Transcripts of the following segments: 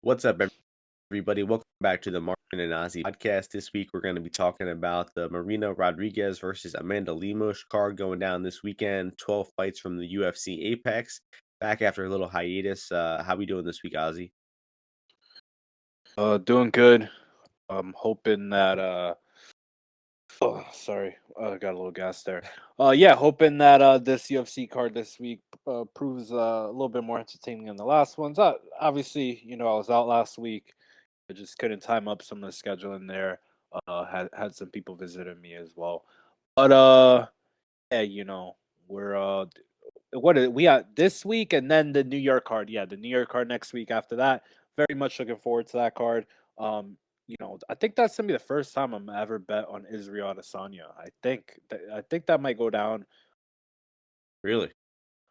What's up, everybody? Welcome back to the Martian and Ozzy podcast. This week, we're going to be talking about the Marina-Rodriguez versus Amanda-Lemos card going down this weekend. 12 fights from the UFC Apex. Back after a little hiatus. How we doing this week, Ozzy? Doing good. I'm hoping that oh, sorry, got a little gas there. Yeah, hoping that this UFC card this week proves a little bit more entertaining than the last ones. Obviously, I was out last week. I just couldn't time up some of the schedule in there. Had some people visiting me as well. But yeah, we're we got this week and then the New York card. Yeah, the New York card next week after that. Very much looking forward to that card. Um, I think that's gonna be the first time I'm ever bet on Israel Adesanya. I think that might go down. Really?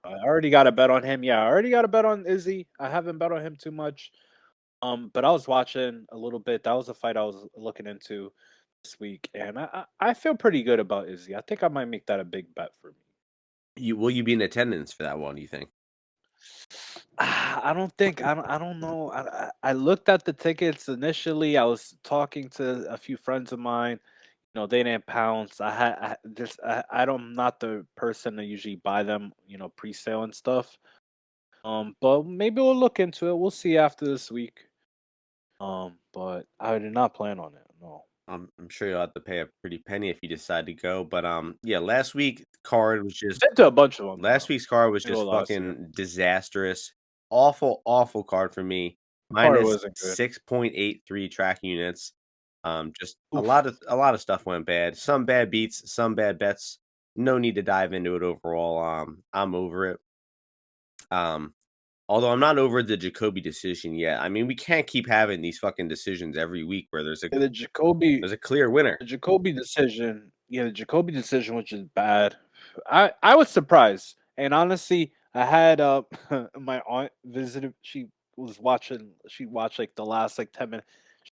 I already got a bet on him. Yeah, I already got a bet on Izzy. I haven't bet on him too much. But I was watching a little bit. That was a fight I was looking into this week, and I feel pretty good about Izzy. I think I might make that a big bet for me. Will you be in attendance for that one, do you think? I don't think I don't know. I looked at the tickets initially. I was talking to a few friends of mine. They didn't pounce. I don't I'm not the person to usually buy them, pre-sale and stuff. But maybe we'll look into it. We'll see after this week. But I did not plan on it. No. I'm sure you'll have to pay a pretty penny if you decide to go. But yeah, last week card was just Been to a bunch of them last though. week's card was I go just last year. fucking disastrous. Awful, awful card for me. Card Minus wasn't good. 6.83 track units. Just a Oof. lot of stuff went bad. Some bad beats, some bad bets. No need to dive into it overall. I'm over it. Um, Although I'm not over the Jacoby decision yet. I mean, we can't keep having these fucking decisions every week where Yeah, there's a clear winner. The Jacoby decision, yeah, the Jacoby decision, which is bad. I was surprised, and honestly, I had my aunt visited. She watched like the last like 10 minutes.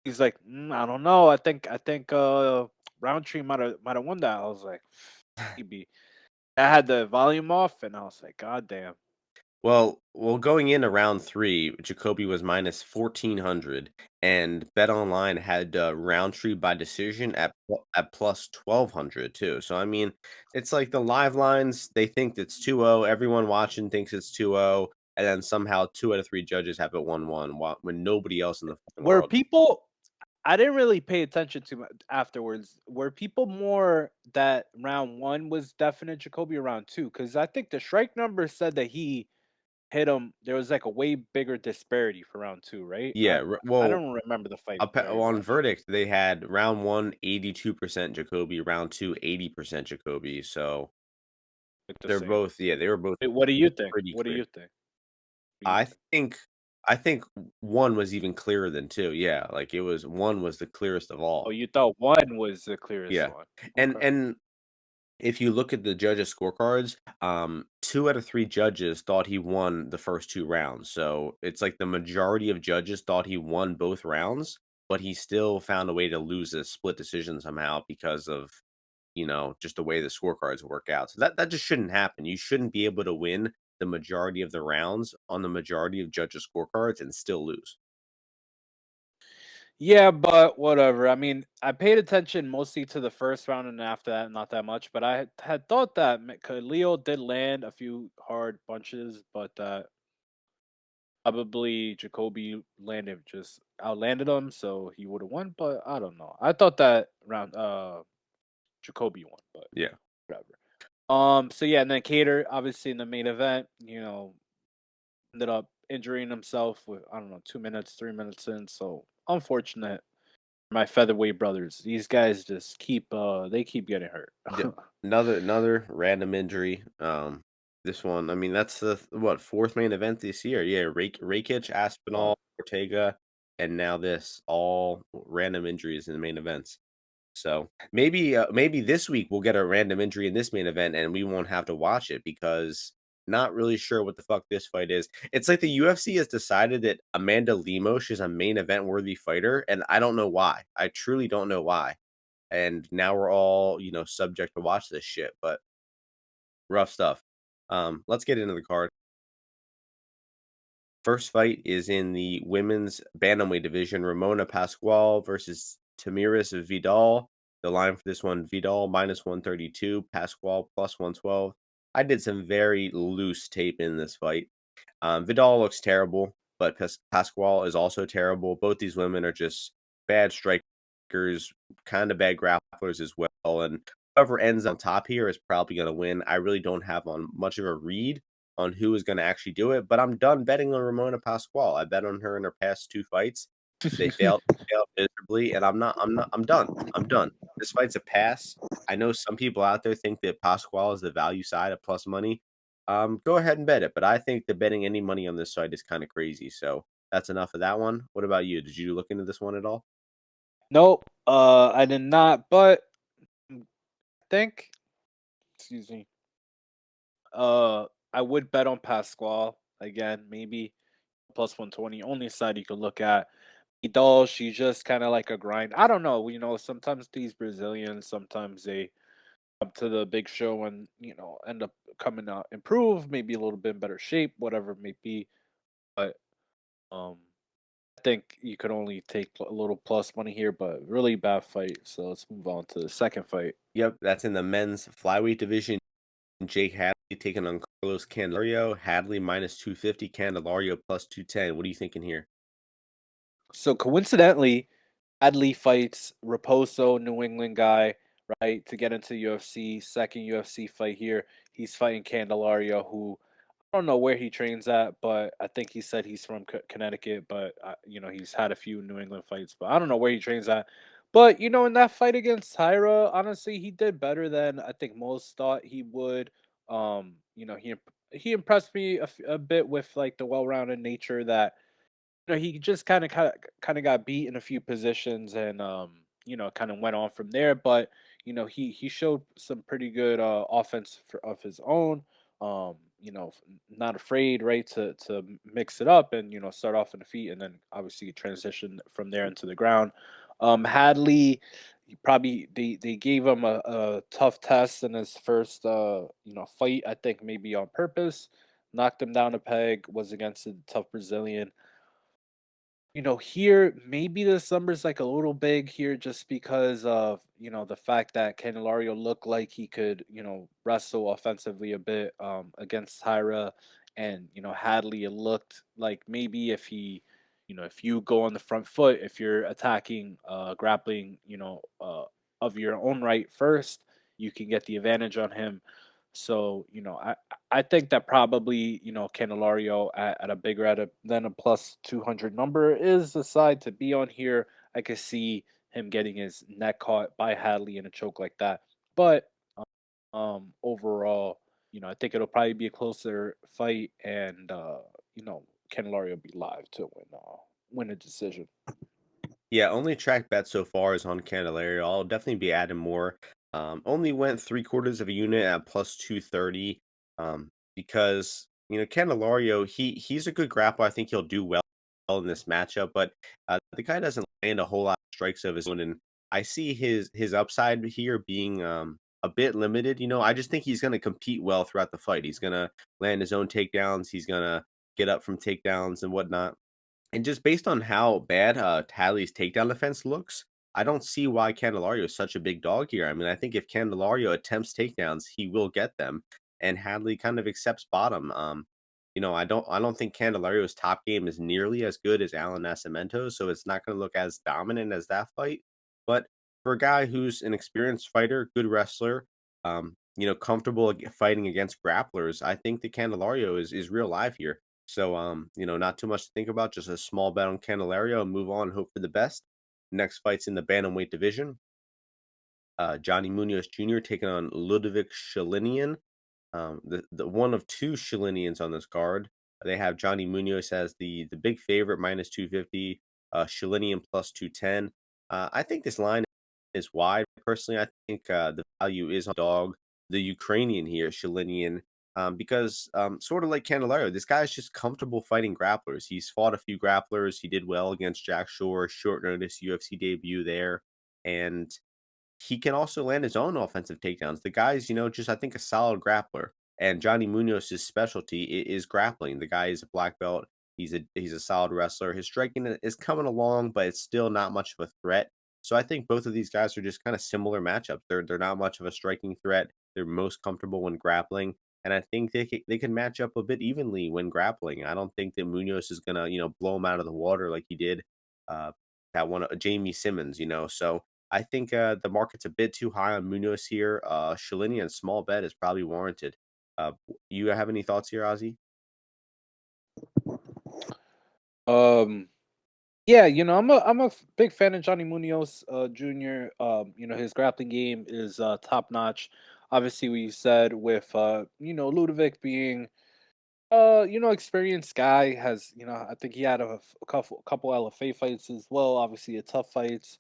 She's like, I don't know. I think Roundtree might have won that. I was like, maybe. I had the volume off, and I was like, God damn. Well, going into round 3, Jacoby was minus 1,400, and BetOnline had, Roundtree by decision at plus 1,200 too. So, I mean, it's like the live lines, they think it's 2-0, everyone watching thinks it's 2-0, and then somehow 2 out of 3 judges have it 1-1 when nobody else in the fucking Were world. people I didn't really pay attention to much afterwards. Were people more that round one was definite Jacoby or round two? Because I think the strike number said that he hit him. There was like a way bigger disparity for round two, right? Yeah, I don't remember the fight very on much. verdict, they had round 1 82% Jacoby, round 2 80% Jacoby, so Like the they're same. both yeah, they were both What do you think? pretty What do clear. you think? What do you I think? think I think 1 was even clearer than 2, yeah, like, it was 1 was the clearest of Oh, all. you thought one was the clearest Yeah, one. and Okay. and if you look at the judges' scorecards, 2 out of 3 judges thought he won the first 2 rounds, so it's like the majority of judges thought he won both rounds, but he still found a way to lose a split decision somehow because of, just the way the scorecards work out. So that just shouldn't happen. You shouldn't be able to win the majority of the rounds on the majority of judges' scorecards and still lose. Yeah, but whatever. I mean, I paid attention mostly to the first round and after that, not that much. But I had thought that Leo did land a few hard punches, but probably Jacoby outlanded him, so he would have won. But I don't know. I thought that round Jacoby won, but Yeah. whatever. So yeah, and then Cater, obviously in the main event, ended up injuring himself with, I don't know, 2 minutes, 3 minutes in. So unfortunate. My featherweight brothers. These guys just keep getting hurt. Yep. Another random injury. This one, I mean, that's the what, 4th main event this year. Yeah, Rakic, Oh, Aspinall, Ortega, and now this, all random injuries in the main events. So maybe this week we'll get a random injury in this main event and we won't have to watch it because not really sure what the fuck this fight is. It's like the UFC has decided that Amanda Lemos is a main event worthy fighter, and I don't know why. I truly don't know why. And now we're all, subject to watch this shit, but rough stuff. Let's get into the card. First fight is in the women's bantamweight division. Ramona Pascual versus Tamiris Vidal. The line for this one, Vidal minus 132, Pascual plus 112. I did some very loose tape in this fight. Vidal looks terrible, but Pascual is also terrible. Both these women are just bad strikers, kind of bad grapplers as well. And whoever ends on top here is probably going to win. I really don't have on much of a read on who is going to actually do it, but I'm done betting on Ramona Pascual. I bet on her in her past two fights. They failed miserably, and I'm done. I'm done. This fight's a pass. I know some people out there think that Pascual is the value side of plus money. Go ahead and bet it, but I think that betting any money on this site is kind of crazy. So that's enough of that one. What about you? Did you look into this one at all? Nope, I did not, but think, excuse me, I would bet on Pascual again, maybe plus 120. Only side you could look at. Vidal, she's just kind of like a grind. I don't know. Sometimes these Brazilians, sometimes they up to the big show and end up coming out improved, maybe a little bit in better shape, whatever it may be. But um, I think you could only take a little plus money here, but really bad fight. So let's move on to the second fight. Yep, that's in the men's flyweight division. Jake Hadley taking on Carlos Candelario. Hadley minus 250, Candelario plus 210. What are you thinking here? So coincidentally, Hadley fights Raposo, New England guy, right, to get into UFC. Second UFC fight here. He's fighting Candelario, who I don't know where he trains at, but I think he said he's from Connecticut. But he's had a few New England fights, but I don't know where he trains at. But in that fight against Tyra, honestly, he did better than I think most thought he would. He impressed me a bit with like the well-rounded nature that he just kind of got beat in a few positions and kind of went on from there. But he showed some pretty good offense of his own. Not afraid, right, to mix it up and start off in the feet and then obviously transition from there into the ground. Hadley, probably they gave him a tough test in his first fight. I think maybe on purpose, knocked him down a peg. Was against a tough Brazilian. Here maybe this number's like a little big here just because of, the fact that Candelario looked like he could, wrestle offensively a bit against Tyra and, Hadley it looked like maybe if he, if you go on the front foot, if you're attacking grappling, of your own right first, you can get the advantage on him. So, I think that probably, Candelario at a bigger than a plus 200 number is the side to be on here. I could see him getting his neck caught by Hadley in a choke like that. But overall, I think it'll probably be a closer fight and Candelario will be live to win a decision. Yeah, only track bet so far is on Candelario. I'll definitely be adding more. Only went three quarters of a unit at plus 230. Because Candelario, he's a good grappler. I think he'll do well in this matchup, but the guy doesn't land a whole lot of strikes of his own, and I see his upside here being a bit limited. I just think he's going to compete well throughout the fight. He's going to land his own takedowns. He's going to get up from takedowns and whatnot. And just based on how bad, Talley's takedown defense looks, I don't see why Candelario is such a big dog here. I mean, I think if Candelario attempts takedowns, he will get them, and Hadley kind of accepts bottom. I don't think Candelario's top game is nearly as good as Alan Nascimento's, so it's not going to look as dominant as that fight. But for a guy who's an experienced fighter, good wrestler, comfortable fighting against grapplers, I think the Candelario is real live here. So, not too much to think about, just a small bet on Candelario and move on, hope for the best. Next fight's in the bantamweight division. Johnny Munoz Jr. taking on Ludovic-Sholinian. The one of two Sholinians on this card. They have Johnny Munoz as the big favorite, minus 250, Sholinian plus 210. I think this line is wide. Personally, I think the value is on dog. The Ukrainian here, Sholinian, because sort of like Candelario, this guy's just comfortable fighting grapplers. He's fought a few grapplers. He did well against Jack Shore, short notice UFC debut there, and he can also land his own offensive takedowns. The guy's, just I think a solid grappler. And Johnny Munoz's specialty is grappling. The guy is a black belt He's a solid wrestler. His striking is coming along, but it's still not much of a threat. So I think both of these guys are just kind of similar matchups. They're not much of a striking threat. They're most comfortable when grappling, and I think they can match up a bit evenly when grappling. I don't think that Munoz is gonna blow him out of the water like he did uh, that one Jamie Simmons. So I think the market's a bit too high on Munoz here. Sholinian small bet is probably warranted. You have any thoughts here, Ozzy? Um, yeah, I'm a big fan of Johnny Munoz Jr. His grappling game is top notch. Obviously, we said with Ludovic being experienced guy has, I think he had a couple LFA fights as well. Obviously, a tough fights.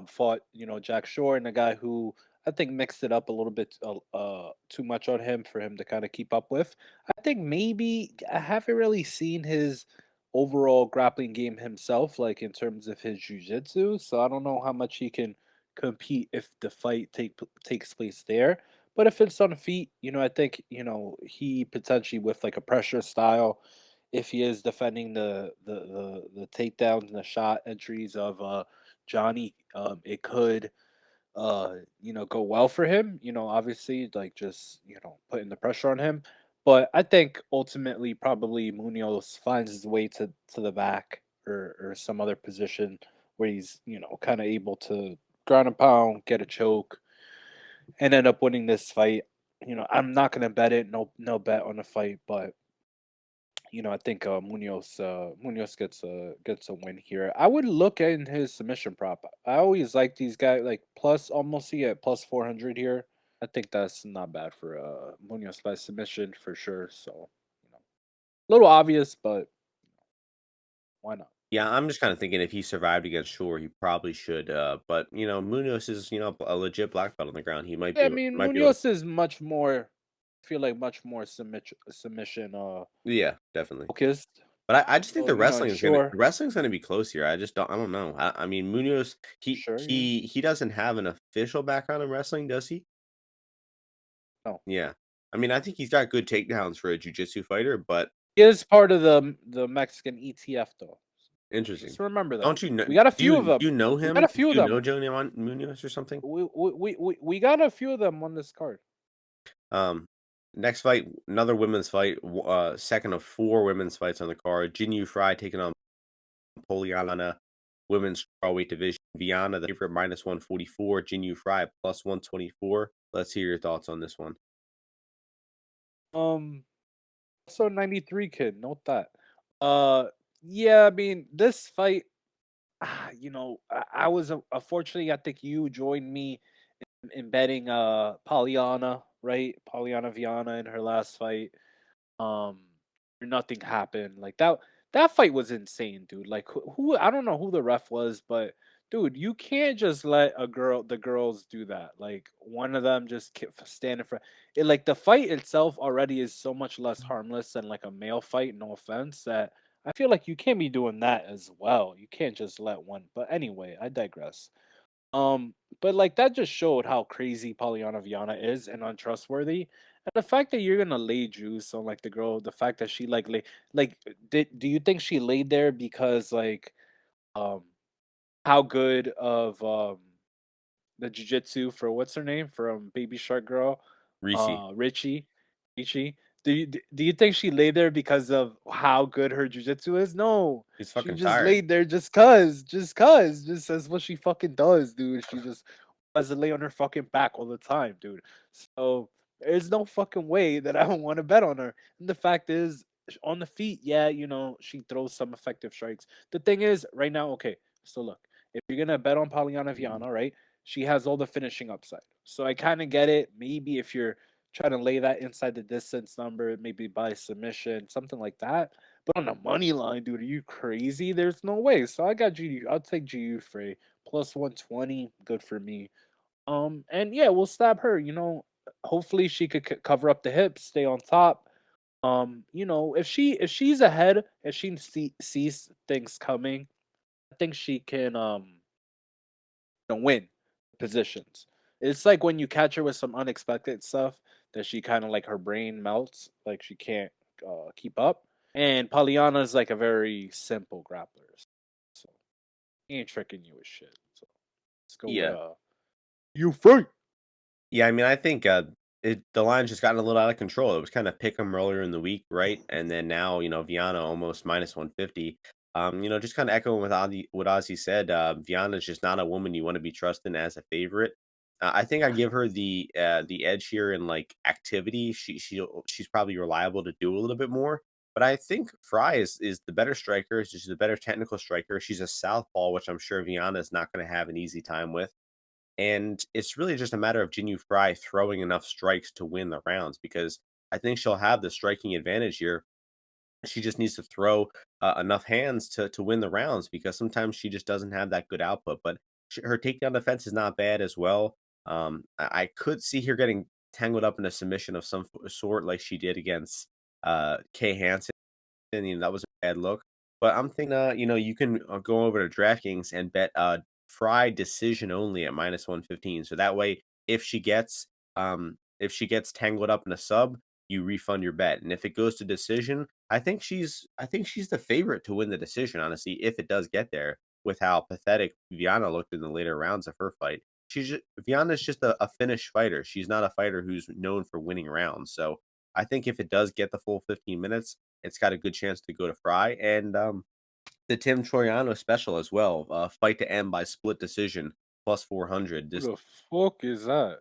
Fought, Jack Shore and a guy who I think mixed it up a little bit too much on him for him to kind of keep up with. I think maybe I haven't really seen his overall grappling game himself, like in terms of his jujitsu. So I don't know how much he can compete if the fight takes place there. But if it's on feet, I think, he potentially with like a pressure style, if he is defending the takedowns and the shot entries of Johnny, it could go well for him, obviously like just, putting the pressure on him. But I think ultimately probably Munoz finds his way to the back or some other position where he's, kind of able to ground and pound, get a choke and end up winning this fight. I'm not gonna bet it. No bet on the fight, but I think Munoz gets a win here. I would look in his submission prop. I always like these guys like plus almost see at plus 400 here. I think that's not bad for Munoz by submission for sure. So a little obvious, but why not? Yeah, I'm just kind of thinking if he survived against Shore, he probably should. But Munoz is a legit black belt on the ground. He might Yeah, be I able, mean might be able to. Munoz is much more. I feel like much more submission Yeah, definitely. focused. But I just think So the and wrestling is gonna sure, the wrestling's gonna be close here. I don't know. I mean, Munoz, he sure, yeah. he he doesn't have an official background in wrestling, does he? No. Yeah. I mean, I think he's got good takedowns for a jiu-jitsu fighter, but He is part of the Mexican ETF though. interesting. Just remember that. Don't you know? We got a few of Do them. you know We got him? a Do few of you them. know Johnny Munoz or something? We got a few of them on this card. Um, Next fight, another women's fight. Second of four women's fights on the card. Jinyu Fry taking on Poliana, women's strawweight division. Viana, the favorite, minus 144. Jinyu Fry, plus 124. Let's hear your thoughts on this one. Um, so 93 kid, note that. Uh, yeah, I mean this fight. I was unfortunately. I think you joined me in betting Poliana, right? Poliana Viana in her last fight. Um, nothing happened. Like that fight was insane, dude. Like who I don't know who the ref was, but dude, you can't just let the girls do that. Like one of them just stand in front. Like the fight itself already is so much less harmless than like a male fight. No offense, that I feel like you can't be doing that as well. You can't just let one. But anyway, I digress. But like that just showed how crazy Polyana Viana is and untrustworthy. And the fact that you're gonna lay juice on like the girl, the fact that she like do you think she laid there because like um how good of the jujitsu for what's her name from Baby Shark Girl, Rishi, Richie, Richie. Do you think she laid there because of how good her jujitsu is? No, he's she fucking just tired. laid there just as what she fucking does, dude. She just has to lay on her fucking back all the time, dude. So there's no fucking way that I don't want to bet on her. And the fact is, on the feet, yeah, she throws some effective strikes. The thing is, right now, okay. So look, if you're gonna bet on Polyana Viana, right? She has all the finishing upside. So I kind of get it. Maybe if you're trying to lay that inside the distance number, maybe by submission, something like that. But on the money line, dude, are you crazy? There's no way. So I got GU. I'll take GU Frey plus 120. Good for me. And yeah, we'll stab her. Hopefully she could cover up the hips, stay on top. If she's ahead, if she sees things coming, I think she can win positions. It's like when you catch her with some unexpected stuff that she kind of like her brain melts, like she can't keep up. And Paliana is like a very simple grappler, so he ain't tricking you with shit. So let's go with Yeah. you free. Yeah, I mean, I think, the line's just gotten a little out of control. It was kinda pick 'em earlier in the week, right? And then now, Viana almost -150. Just kinda echoing with what Ozzy said, Viana's just not a woman you wanna be trusting as a favorite. I think I give her the edge here in, like, activity. She's probably reliable to do a little bit more, but I think Fry is the better striker. She's the better technical striker. She's a southpaw, which I'm sure Viana is not gonna have an easy time with. And it's really just a matter of Jinyu Fry throwing enough strikes to win the rounds because I think she'll have the striking advantage here. She just needs to throw enough hands to win the rounds because sometimes she just doesn't have that good output. But her takedown defense is not bad as well. I could see her getting tangled up in a submission of some sort, like she did against Kay Hansen. That was a bad look. But I'm thinking, you can go over to DraftKings and bet Fry decision only at -115. So that way, if she gets tangled up in a sub, you refund your bet. And if it goes to decision, I think she's the favorite to win the decision, honestly, if it does get there, with how pathetic Viana looked in the later rounds of her fight. Viana's just a finished fighter. She's not a fighter who's known for winning rounds. So I think if it does get the full 15 minutes, it's got a good chance to go to Fry, and, the Tim Troiano special as well, fight to end by split decision, plus 400. Who Just the fuck is that?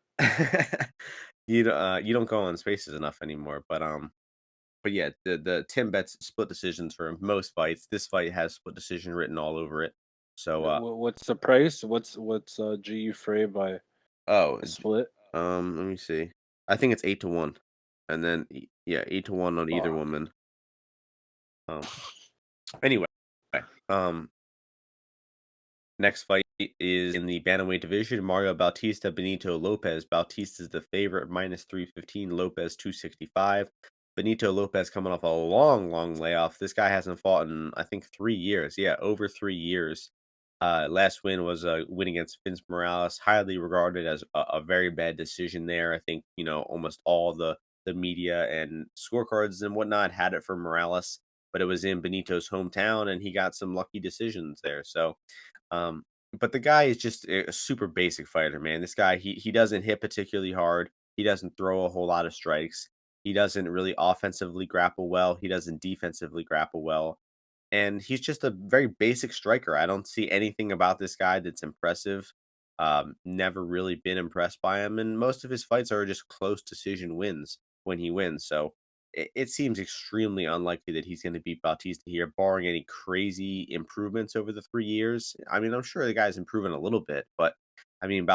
you don't go on Spaces enough anymore, but yeah, the Tim bets split decisions for most fights. This fight has split decision written all over it. So, What's the price? What's GU Frey by oh, split? let me see. I think it's 8 to 1, and then yeah, 8 to 1 on either Fuck. woman. Um, anyway, um, next fight is in the bantamweight division. Mario Bautista, Benito Lopez. Bautista is the favorite, -315. Lopez 265. Benito Lopez coming off a long, long layoff. This guy hasn't fought in I think 3 years. Yeah, over 3 years. Last win was a win against Vince Morales, highly regarded as a very bad decision there. I think almost all the media and scorecards and whatnot had it for Morales, but it was in Benito's hometown, and he got some lucky decisions there. So um, but the guy is just a super basic fighter, man. This guy, he doesn't hit particularly hard. He doesn't throw a whole lot of strikes. He doesn't really offensively grapple well. He doesn't defensively grapple well. And he's just a very basic striker. I don't see anything about this guy that's impressive. Never really been impressed by him, and most of his fights are just close decision wins when he wins. So it seems extremely unlikely that he's going to beat Bautista here, barring any crazy improvements over the 3 years. I mean, I'm sure the guy's improving a little bit, but I mean,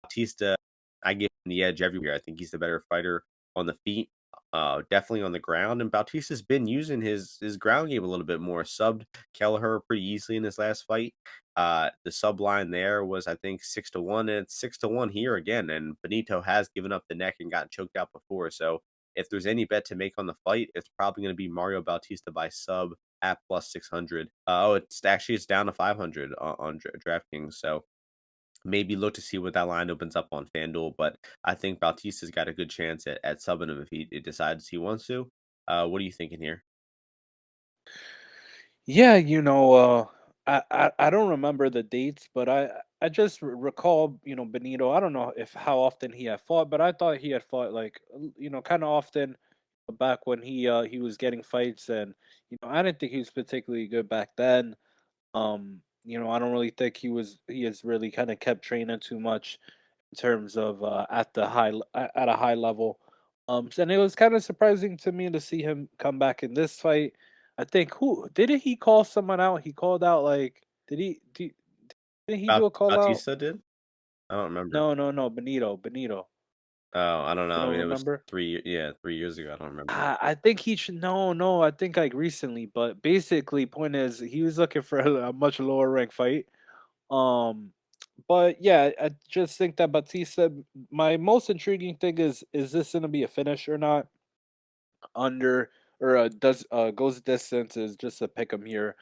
Bautista, I give him the edge everywhere. I think he's the better fighter on the feet, definitely on the ground. And Bautista's been using his ground game a little bit more. Subbed Kelleher pretty easily in his last fight. The sub line there was, I think, 6 to 1, and it's 6 to 1 here again. And Benito has given up the neck and gotten choked out before. So if there's any bet to make on the fight, it's probably going to be Mario Bautista by sub at plus 600. It's down to 500 on DraftKings. So maybe look to see what that line opens up on FanDuel. But I think Bautista's got a good chance at subbing him if he decides he wants to. What are you thinking here? Yeah, I don't remember the dates, but I just recall, Benito. I don't know if how often he had fought, but I thought he had fought like kind of often back when he was getting fights, and I didn't think he was particularly good back then. I don't really think he has really kind of kept training too much in terms of at a high level. And it was kind of surprising to me to see him come back in this fight. I think who didn't he call someone out? He called out like didn't he do a call out? Bautista did? I don't remember. No, no, no, Benito. Oh, I don't know. You I don't mean, it was remember? yeah, 3 years ago. I don't remember. I think he should no, no, I think like recently, but basically point is he was looking for a much lower rank fight. Um but yeah, I just think that Batista my most intriguing thing is this gonna be a finish or not? Under or does goes distance is just a pick 'em here.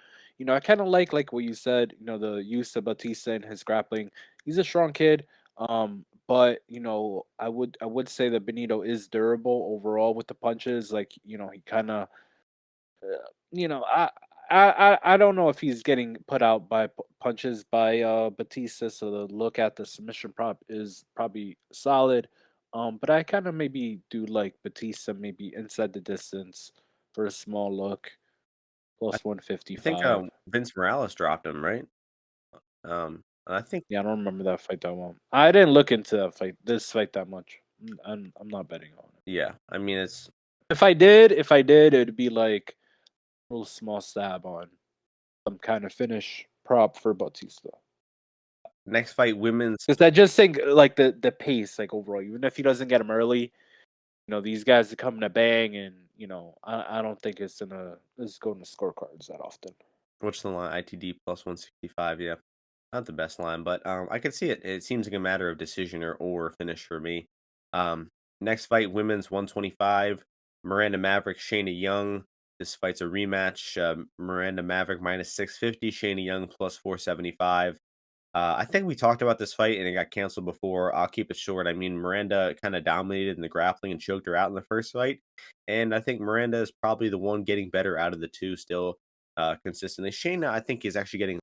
I kind of like what you said. The use of Batista and his grappling. He's a strong kid. But I would say that Benito is durable overall with the punches. Like he kind of You know, I don't know if he's getting put out by punches by Batista, so the look at the submission prop is probably solid. But I kind of maybe do like Batista maybe inside the distance for a small look, I plus I think, 155. Vince Morales dropped him, right? And I think Yeah, I don't remember that fight that well. I didn't look into this fight that much. I'm not betting on it. yeah, I mean, it's If I did, it'd be like a little small stab on some kind of finish prop for Batista. next fight, women's. Because I just think like the pace, like overall, even if he doesn't get him early, these guys are coming to bang, and I don't think it's going to scorecards that often. What's the line? ITD plus 165, yeah. Not the best line, but, I can see it. It seems like a matter of decision or finish for me. Um, Next fight, women's 125, Miranda Maverick, Shayna Young. This fight's a rematch. Miranda Maverick minus 650, Shayna Young plus 475. I think we talked about this fight and it got canceled before. I'll keep it short. I mean, Miranda kind of dominated in the grappling and choked her out in the first fight. And I think Miranda is probably the one getting better out of the two still consistently. Shayna, I think, is actually getting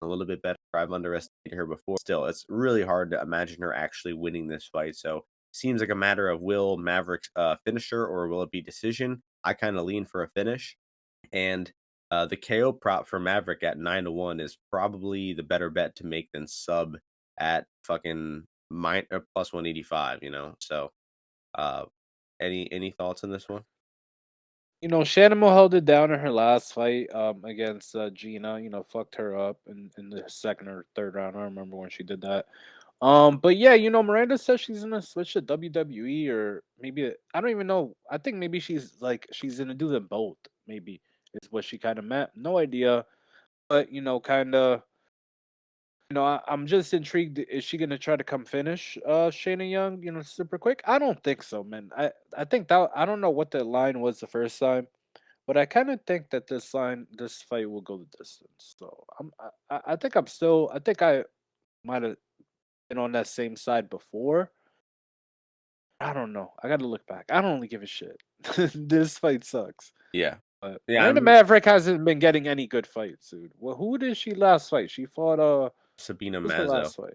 a little bit better. I've underestimated her before. Still, it's really hard to imagine her actually winning this fight. So seems like a matter of will Maverick finish her or will it be decision? I kind of lean for a finish. And the KO prop for Maverick at 9-1 is probably the better bet to make than sub at fucking plus 185, you know? So uh any thoughts on this one? Shanimal held it down in her last fight against Gina. Fucked her up in the second or third round. I don't remember when she did that. But yeah, Miranda says she's gonna switch to WWE or maybe I don't even know. I think maybe she's gonna do them both. Maybe is what she kind of meant. No idea, but kind of. I'm just intrigued. Is she gonna try to come finish Shayna Young? Super quick. I don't think so, man. I think that I don't know what the line was the first time, but I kind of think that this fight will go the distance. So I think I think I might have been on that same side before. I don't know. I got to look back. I don't really give a shit. This fight sucks. Yeah. But Yeah, Miranda I'm Maverick hasn't been getting any good fights, dude. Well, who did she last fight? She fought Sabina who's the Mazzo. last fight?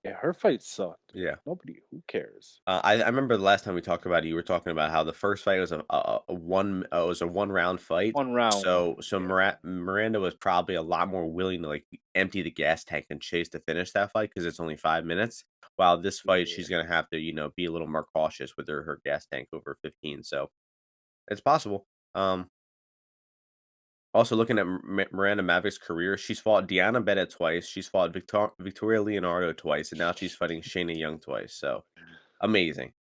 Yeah, her fight sucked, dude. Yeah. Nobody who cares. I remember the last time we talked about it, you were talking about how the first fight was a one round fight. One round one. So Yeah. Miranda was probably a lot more willing to like empty the gas tank and chase to finish that fight because it's only 5 minutes. While this fight, Yeah. she's gonna have to be a little more cautious with her gas tank over 15. So it's possible. Um, Also looking at Miranda Maverick's career, she's fought Deanna Bennett twice, she's fought Victoria Leonardo twice, and now she's fighting Shayna Young twice. So amazing.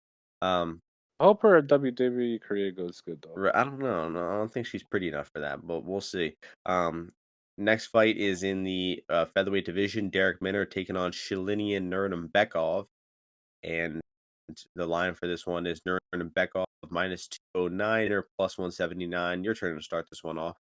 Um, I hope her WWE career goes good though. I don't know. No, I don't think she's pretty enough for that, but we'll see. Um, Next fight is in the featherweight division. Derek Minner taking on Sholinian Nuerdanibeke, and the line for this one is Nuerdanibeke minus 209 or plus 179. Your turn to start this one off.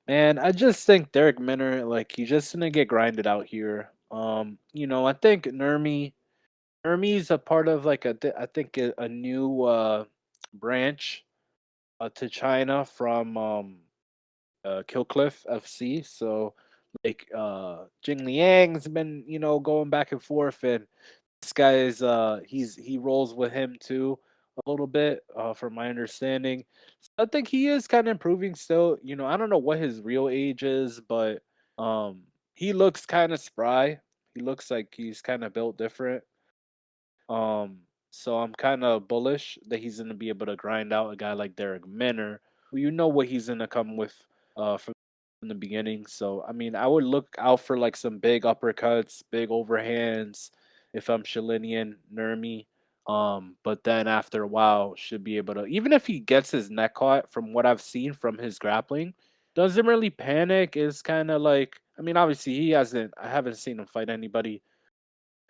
Man, I just think Derek Minner, like he's just gonna get grinded out here. I think Nurmi's a part of like I think a new branch to China from Killcliff FC. So like Jing Liang's been going back and forth, and this guy is he rolls with him too a little bit from my understanding. So I think he is kind of improving still. I don't know what his real age is, but he looks kind of spry. He looks like he's kind of built different. So I'm kind of bullish that he's going to be able to grind out a guy like Derek Minner, who what he's going to come with from the beginning. So I mean, I would look out for like some big uppercuts, big overhands if I'm Sholinian Nurmi. But then after a while, should be able to, even if he gets his neck caught from what I've seen from his grappling, doesn't really panic. Is kind of like, I mean, obviously I haven't seen him fight anybody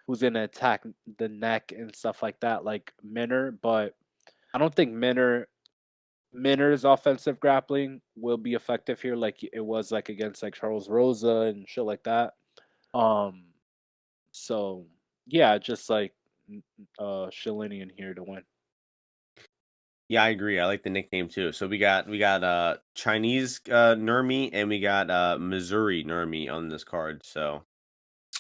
who's gonna attack the neck and stuff like that, like Minner. But I don't think Minner's offensive grappling will be effective here, like it was like against like Charles Rosa and shit like that. Um, so yeah, just like Shalinian here to win. Yeah, I agree. I like the nickname too. So we got Chinese Nurmi and we got Missouri Nurmi on this card. So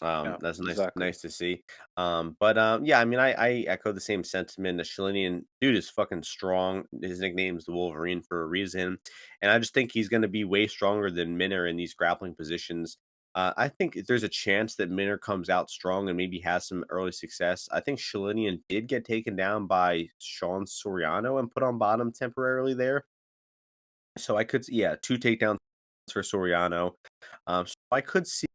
Yeah, that's exactly. nice to see. But yeah, I mean, I echo the same sentiment. The Sholinian dude is fucking strong. His nickname's the Wolverine for a reason, and I just think he's going to be way stronger than Minner in these grappling positions. I think there's a chance that Minner comes out strong and maybe has some early success. I think Sholinian did get taken down by Sean Soriano and put on bottom temporarily there. So I could, yeah, two takedowns for Soriano. So I could see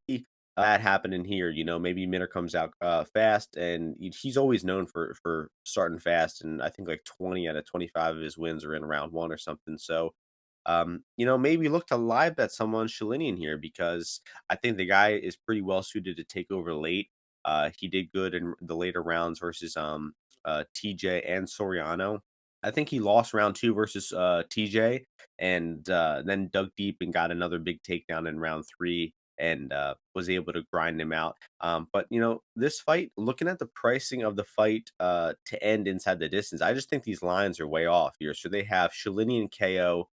that happening here. You know, maybe Minner comes out fast, and he's always known for starting fast. And I think like 20 out of 25 of his wins are in round one or something. So, you know, maybe look to live bet someone Shalinian here because I think the guy is pretty well suited to take over late. He did good in the later rounds versus TJ and Soriano. I think he lost round two versus TJ and then dug deep and got another big takedown in round three and was able to grind him out. But you know, this fight, looking at the pricing of the fight to end inside the distance, I just think these lines are way off here. So they have Shalinian KO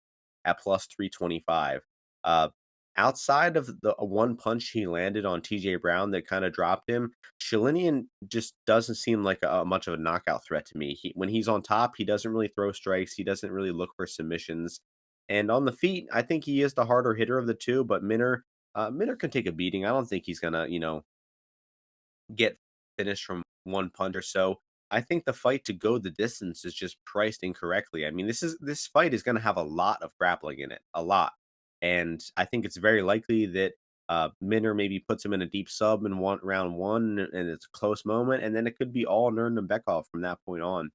at plus 325. Uh, outside of the one punch he landed on TJ Brown that kind of dropped him, Shalinian just doesn't seem like much of a knockout threat to me. When he's on top, he doesn't really throw strikes. He doesn't really look for submissions. And on the feet, I think he is the harder hitter of the two, but Minner can take a beating. I don't think he's gonna, you know, get finished from one punch or so. I think the fight to go the distance is just priced incorrectly. I mean, this fight is gonna have a lot of grappling in it, a lot. And I think it's very likely that Minner maybe puts him in a deep sub in round one, and it's a close moment, and then it could be all Nurdanibeke from that point on.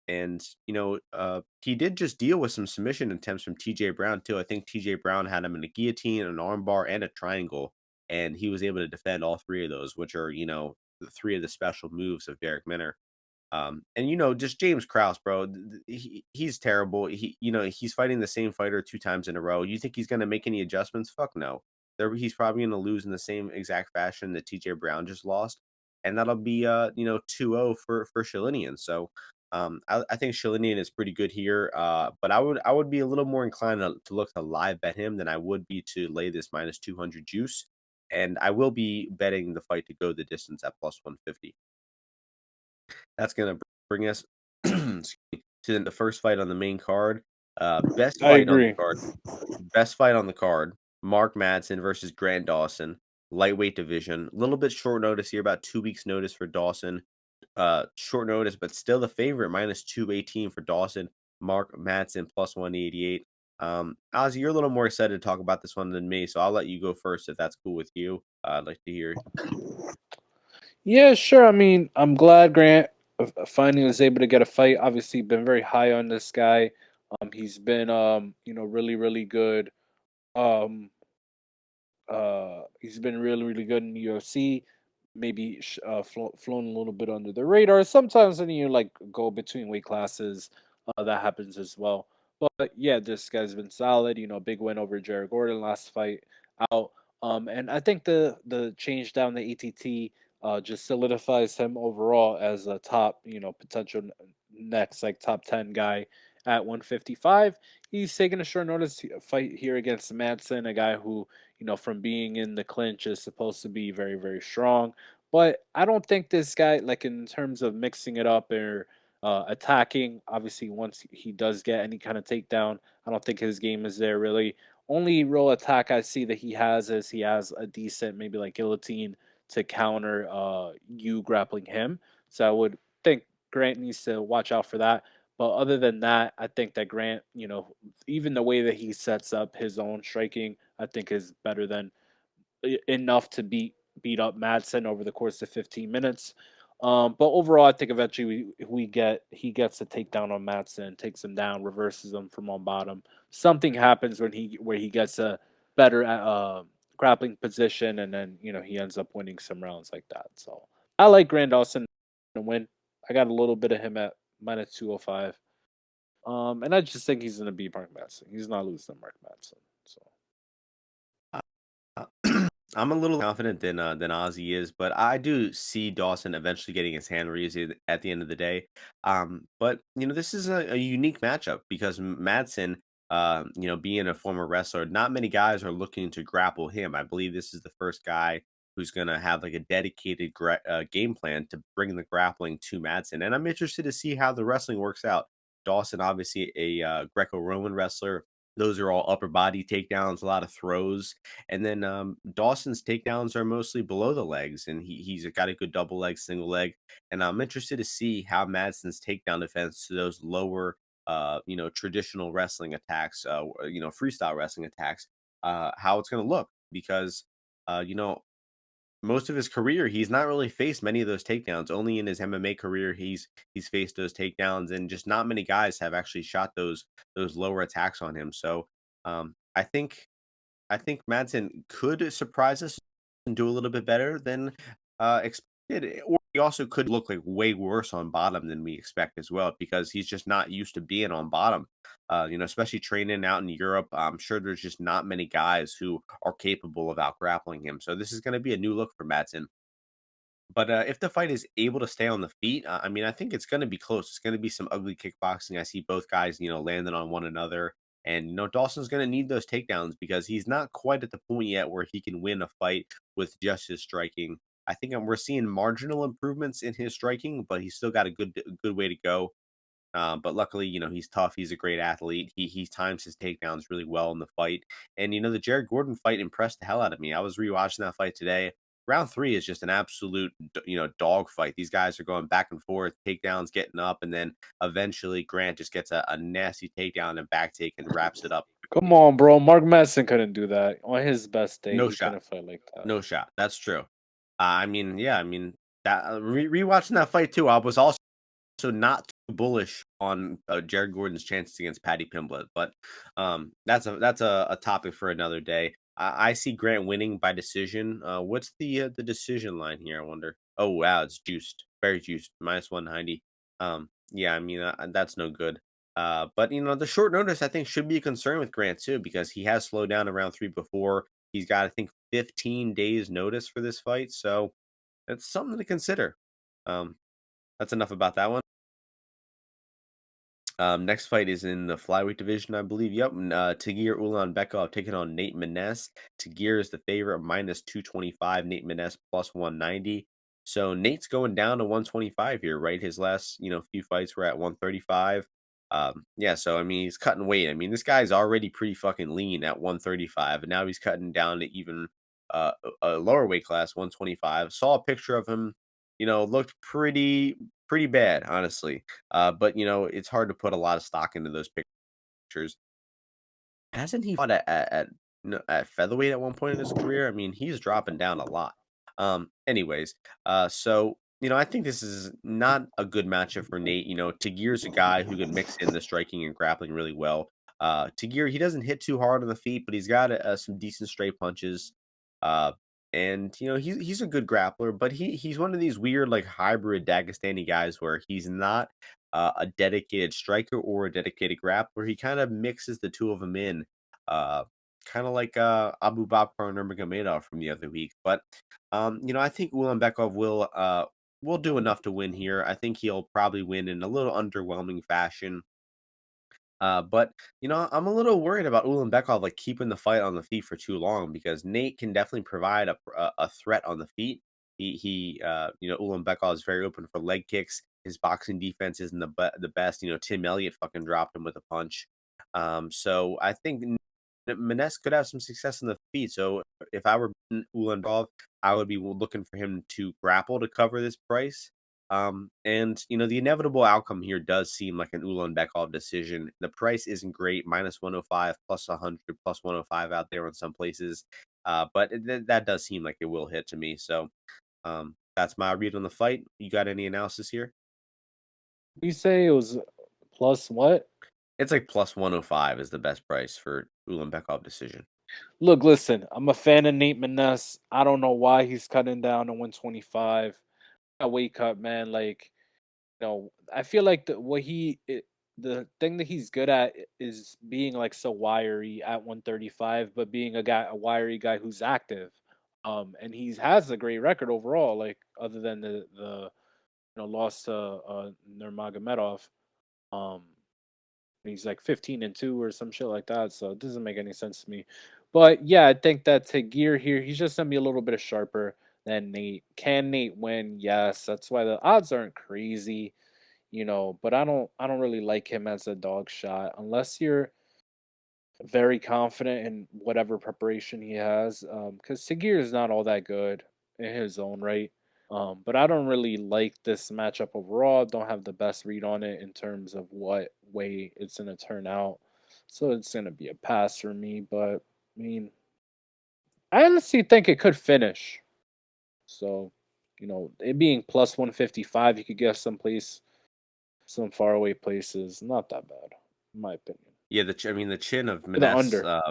And you know, he did just deal with some submission attempts from TJ Brown too. I think TJ Brown had him in a guillotine, an armbar, and a triangle, and he was able to defend all three of those, which are, you know, the three of the special moves of Derek Minner. And you know, just James Krause, bro, he's terrible. You know, he's fighting the same fighter two times in a row. You think he's going to make any adjustments? Fuck no. He's probably going to lose in the same exact fashion that TJ Brown just lost, and that'll be you know, 2-0 for Shalinian. So I think Shalinian is pretty good here, but I would be a little more inclined to look to live bet him than I would be to lay this minus 200 juice, and I will be betting the fight to go the distance at plus 150. That's gonna bring us excuse me, to the first fight on the main card. Best I fight on the agree. card. Best fight on the card. Mark Madsen versus Grant Dawson, lightweight division. A little bit short notice here, about 2 weeks notice for Dawson. Short notice, but still the favorite, minus 218 for Dawson. Mark Madsen plus 188. Ozzy, you're a little more excited to talk about this one than me, so I'll let you go first if that's cool with you. I'd like to hear. Yeah, sure. I mean, I'm glad Grant finally was able to get a fight. Obviously, been very high on this guy. He's been really really good. Um, he's been really, really good in the UFC. Maybe flown a little bit under the radar. Sometimes when you like go between weight classes, that happens as well. But yeah, this guy's been solid. You know, big win over Jared Gordon last fight out. And I think the change down the ATT just solidifies him overall as a top, potential next like top 10 guy at 155. He's taking a short notice fight here against Madsen, a guy who from being in the clinch is supposed to be very, very strong. But I don't think this guy, like in terms of mixing it up or attacking, obviously, once he does get any kind of takedown, I don't think his game is there really. Only real attack I see that he has is he has a decent, maybe like guillotine to counter you grappling him. So I would think Grant needs to watch out for that. But other than that, I think that Grant, even the way that he sets up his own striking, I think is better than enough to beat up Madsen over the course of 15 minutes. But overall, I think eventually he gets a takedown on Madsen, takes him down, reverses him from on bottom. Something happens where he gets a better grappling position, and then he ends up winning some rounds like that. So I like Grand Dawson to win. I got a little bit of him at minus 205. And I just think he's gonna beat Mark Madsen. He's not losing to Mark Madsen. So Uh, I'm a little confident than Ozzy is, but I do see Dawson eventually getting his hand raised at the end of the day. But this is a unique matchup because Madsen, being a former wrestler, not many guys are looking to grapple him. I believe this is the first guy who's going to have like a dedicated game plan to bring the grappling to Madsen, and I'm interested to see how the wrestling works out. Dawson, obviously a Greco-Roman wrestler. Those are all upper body takedowns, a lot of throws, and then Dawson's takedowns are mostly below the legs, and he's got a good double leg, single leg. And I'm interested to see how Madsen's takedown defense to those lower, traditional wrestling attacks, freestyle wrestling attacks, how it's going to look because, uh, you know, most of his career, he's not really faced many of those takedowns. Only in his MMA career, he's faced those takedowns, and just not many guys have actually shot those lower attacks on him. So I think Madsen could surprise us and do a little bit better than expected, or he also could look like way worse on bottom than we expect as well, because he's just not used to being on bottom. Especially training out in Europe, I'm sure there's just not many guys who are capable of out grappling him. So this is going to be a new look for Madsen. But, if the fight is able to stay on the feet, I mean, I think it's gonna be close. It's gonna be some ugly kickboxing. I see both guys, landing on one another. And, Dawson's gonna need those takedowns because he's not quite at the point yet where he can win a fight with just his striking. I think, we're seeing marginal improvements in his striking, but he's still got a good way to go. But luckily, he's tough. He's a great athlete. He times his takedowns really well in the fight. And the Jared Gordon fight impressed the hell out of me. I was rewatching that fight today. Round three is just an absolute, dog fight. These guys are going back and forth, takedowns, getting up, and then eventually Grant just gets a nasty takedown and back take and wraps it up. Come on, bro. Mark Madsen couldn't do that on his best day. No He shot, couldn't fight like that. no shot. That's true. I mean, yeah, I mean that rewatching that fight too. I was also not too bullish on, Jared Gordon's chances against Paddy Pimblett, but, that's a topic for another day. I see Grant winning by decision. What's the decision line here, I wonder? Oh, wow, it's juiced, very juiced, -190. Yeah, I mean, that's no good. But, the short notice, I think, should be a concern with Grant too, because he has slowed down around 3 before. He's got, I think, 15 days notice for this fight, so it's something to consider. Um, that's enough about that one. Next fight is in the flyweight division, I believe. Yep, Tagir Ulanbekov taking on Nate Maness. Tagir is the favorite, -225. Nate Maness +190. So Nate's going down to 125 here, right? His last, few fights were at 135. Yeah, so I mean, he's cutting weight. I mean, this guy's already pretty fucking lean at 135, and now he's cutting down to even a lower weight class, 125. Saw a picture of him. Looked pretty bad, honestly. But it's hard to put a lot of stock into those pictures. Hasn't he fought at featherweight at one point in his career? I mean, he's dropping down a lot. Anyways, so I think this is not a good matchup for Nate. Tagir's a guy who can mix in the striking and grappling really well. Tagir, he doesn't hit too hard on the feet, but he's got some decent straight punches. Uh, and he's a good grappler, but he's one of these weird like hybrid Dagestani guys where he's not a dedicated striker or a dedicated grappler. He kind of mixes the two of them in, uh, kind of like Abu Bakr Nurmagomedov from the other week. But I think Ulanbekov will do enough to win here. I think he'll probably win in a little underwhelming fashion. But I'm a little worried about Ulanbekov like keeping the fight on the feet for too long because Nate can definitely provide a threat on the feet. Ulanbekov is very open for leg kicks. His boxing defense isn't the best. Tim Elliott fucking dropped him with a punch. So I think Maness could have some success in the feet. So if I were Ulanbekov, I would be looking for him to grapple to cover this price. And the inevitable outcome here does seem like an Ulanbekov decision. The price isn't great, -105, +100, +105 out there in some places. But that does seem like it will hit to me. So that's my read on the fight. You got any analysis here? You say it was plus what? It's like +105 is the best price for Ulanbekov decision. Look, listen, I'm a fan of Nate Maness. I don't know why he's cutting down to 125. A weight cut, man. Like, I feel like the thing that he's good at is being like so wiry at 135, but being a wiry guy who's active. And he has a great record overall, like other than the loss to Nurmagomedov. Um, he's like 15-2 or some shit like that. So it doesn't make any sense to me. But yeah, I think that Tagir here, he's just gonna be a little bit sharper than Nate. Can Nate win? Yes. That's why the odds aren't crazy, but I don't really like him as a dog shot unless you're very confident in whatever preparation he has. Because Tagir is not all that good in his own right. But I don't really like this matchup overall. Don't have the best read on it in terms of what way it's gonna turn out. So it's gonna be a pass for me. But I mean, I honestly think it could finish. So, it being plus 155, you could get some faraway places. Not that bad, in my opinion. Yeah, I mean, For the under.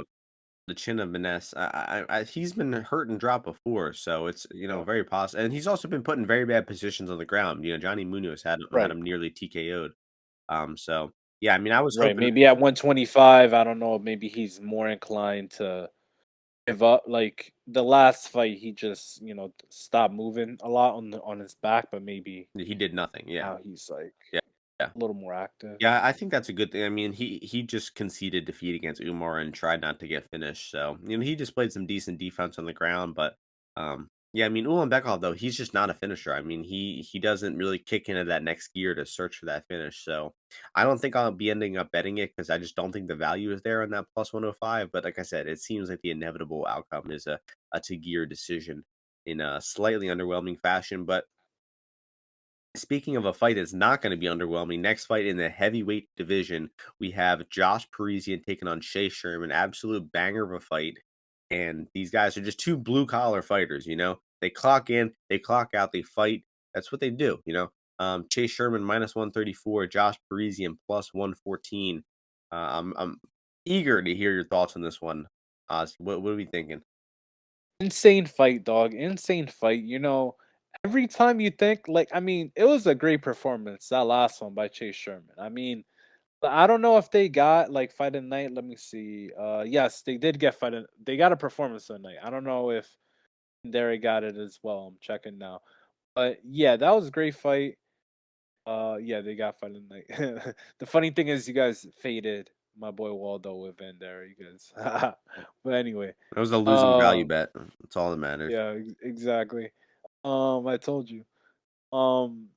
The chin of Maness, he's been hurt and dropped before, so it's, Yeah. very possible, and he's also been put in very bad positions on the ground. Johnny Munoz had Right. him nearly TKO'd. So yeah, I mean, I was Right. hoping. Maybe at 125, I don't know. Maybe he's more inclined to give up. Like the last fight, he just stopped moving a lot on his back, but maybe He did nothing. Yeah, now he's like yeah, yeah. a little more active. Yeah, I think that's a good thing. I mean, he just conceded defeat against Umar and tried not to get finished. So, he displayed some decent defense on the ground, but yeah, I mean, Ulanbekov though, he's just not a finisher. I mean, he doesn't really kick into that next gear to search for that finish. So, I don't think I'll be ending up betting it because I just don't think the value is there on that plus 105. But like I said, it seems like the inevitable outcome is a to gear decision in a slightly underwhelming fashion. But speaking of a fight that's not going to be underwhelming, next fight in the heavyweight division, we have Josh Parisian taking on Shea Sherman. Absolute banger of a fight. And these guys are just two blue collar fighters, They clock in, they clock out, they fight. That's what they do. Chase Sherman minus 134, Josh Parisian plus 114. I'm eager to hear your thoughts on this one. Oz, what are we thinking? Insane fight, dog. Insane fight. Every time you think like, I mean, it was a great performance that last one by Chase Sherman. I mean, but I don't know if they got like fight of the night. Let me see. Yes, they did get they got a performance of the night. I don't know if Derek got it as well. I'm checking now. But yeah, that was a great fight. Yeah, they got fight of the night. The funny thing is, you guys faded my boy Waldo with Van Der. You guys. But anyway, It was a losing value um, bet. That's all that matters. yeah, exactly. I told you. Um,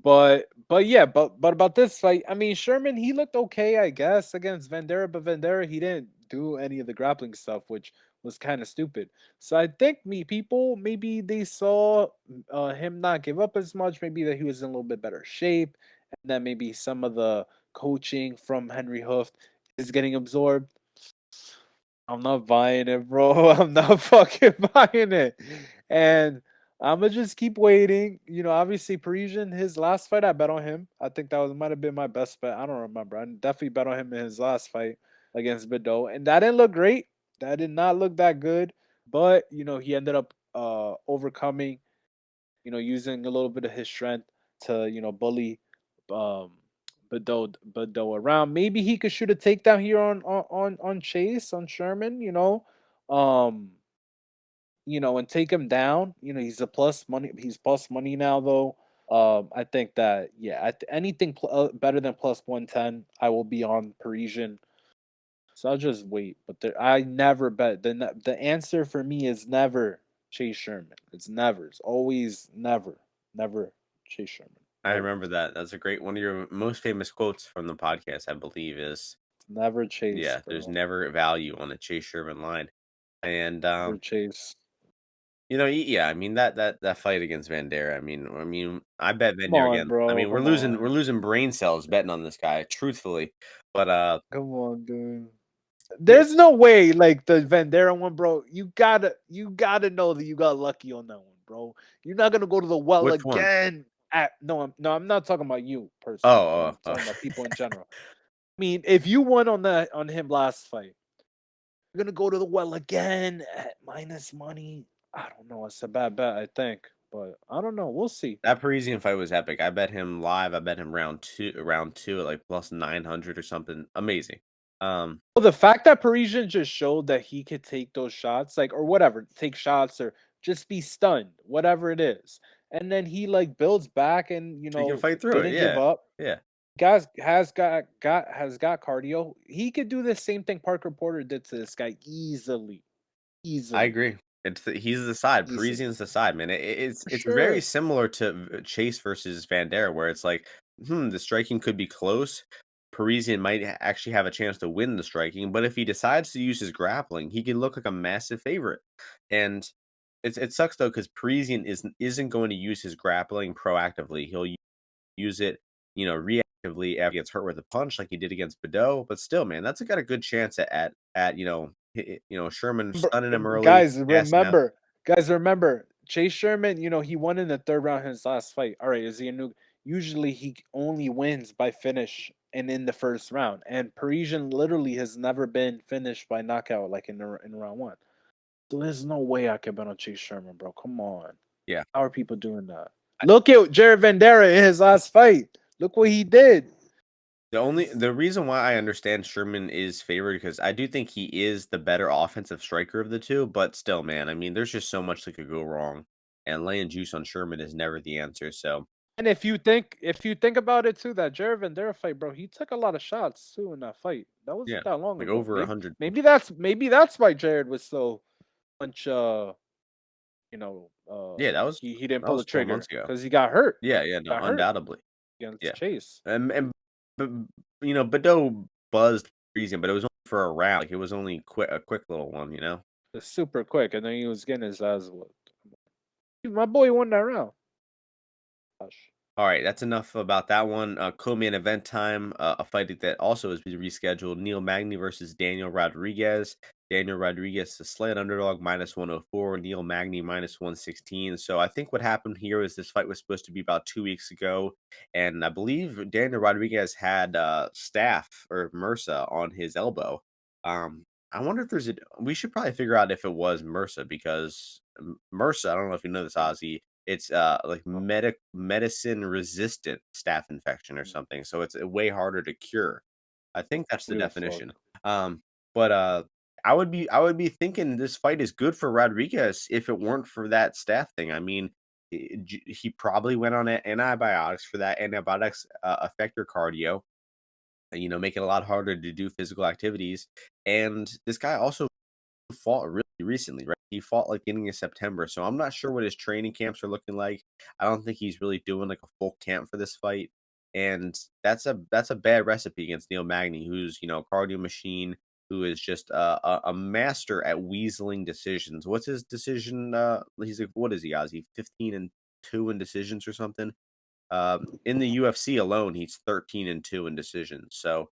but yeah, but about this fight, I mean, Sherman, he looked okay, I guess, against Vandera, but Vandera, he didn't do any of the grappling stuff, which was kind of stupid. So I think people maybe they saw him not give up as much, maybe that he was in a little bit better shape, and then maybe some of the coaching from Henry Hooft is getting absorbed. I'm not buying it, bro. I'm not fucking buying it. And I'ma just keep waiting. Obviously Parisian, his last fight, I bet on him. I think that was might have been my best bet. I don't remember. I definitely bet on him in his last fight against Bideau. And that didn't look great. That did not look that good. But he ended up overcoming, using a little bit of his strength to, bully um Bideau around. Maybe he could shoot a takedown here on Chase, on Sherman, um, and take him down. He's a plus money. He's plus money now, though. I think that yeah, anything better than plus 110, I will be on Parisian. So I'll just wait. But I never bet. The answer for me is never Chase Sherman. It's never. It's always never, never Chase Sherman. I Never. remember that. That's a great one of your most famous quotes from the podcast, I believe, is It's never Chase, yeah, there's bro. never value on a Chase Sherman line. And Never Chase. yeah, I mean that fight against Van Der, I bet Van Come Der on, again. I bro. mean, Come we're on. losing brain cells betting on this guy, truthfully. But Come on, dude. yeah, There's no way like the Vandera one, bro. You gotta know that you got lucky on that one, bro. You're not gonna go to the well which one? again. No, I'm not talking about you personally, but Oh, I'm talking about people in general. I mean, if you won on him last fight, you're gonna go to the well again at minus money. I don't know. It's a bad bet, I think, but I don't know. We'll see. that Parisian fight was epic. I bet him live. I bet him round two at like plus 900 or something. Amazing. Well, the fact that Parisian just showed that he could take those shots, like, or whatever, take shots or just be stunned, whatever it is. And then he like builds back and He can fight through it. didn't give Yeah, up. yeah, Guys has got cardio. He could do the same thing Parker Porter did to this guy easily. I Easily. agree. He's the side. Easily. Parisian's the side, man. It's For it's very sure. similar to Chase versus Van Der, where it's like, the striking could be close. Parisian might actually have a chance to win the striking, but if he decides to use his grappling, he can look like a massive favorite. And it sucks though because Parisian isn't going to use his grappling proactively. He'll use it, reactively after he gets hurt with a punch like he did against Badeau. But still, man, that's got a good chance at Sherman Br- stunning him early, guys, gassing out. remember, Chase Sherman, he won in the third round his last fight. All right, is he a new? Usually he only wins by finish and in the first round. And Parisian literally has never been finished by knockout like in round one. So there's no way I can bet on Chase Sherman, bro. Come on. Yeah. How are people doing that? Look at Jared Vandera in his last fight. Look what he did. The reason why I understand Sherman is favored because I do think he is the better offensive striker of the two, but still, man, I mean, there's just so much that could go wrong, and laying juice on Sherman is never the answer. So And if you think about it too, that Jared Vandera fight, bro, he took a lot of shots too in that fight. That yeah, wasn't that long like ago. over 100. Maybe that's why Jared was so much Yeah, he didn't that pull was the 4 months trigger ago. because he got hurt. Yeah, yeah, no, Got hurt undoubtedly. against Yeah, Chase. and but, Badeau buzzed Parisian, but it was only for a round. Like it was only a quick little one, you know. It's super quick, and then he was getting his ass whooped. My boy won that round. Gosh. All right, that's enough about that one. Co-main event time, a fight that also has been rescheduled. Neil Magny versus Daniel Rodriguez. Daniel Rodriguez, the slight underdog, -104. Neil Magny, -116. So I think what happened here is this fight was supposed to be about 2 weeks ago. And I believe Daniel Rodriguez had staph or MRSA on his elbow. I wonder if we should probably figure out if it was MRSA because MRSA, I don't know if you know this, Ozzy, it's, like medicine resistant staph infection or something, so it's, way harder to cure. I think that's the Who the definition. fuck? But, I would be thinking this fight is good for Rodriguez if it weren't for that staph thing. I mean, he probably went on antibiotics for that. Antibiotics, affect your cardio, make it a lot harder to do physical activities, and this guy also fought really recently, right? He fought like beginning of September, so I'm not sure what his training camps are looking like. I don't think he's really doing like a full camp for this fight, and that's a bad recipe against Neil Magny, who's a cardio machine, who is just a master at weaseling decisions. What's his decision? He's like, what is he, Ozzy? 15-2 in decisions or something. In the UFC alone, he's 13-2 in decisions. So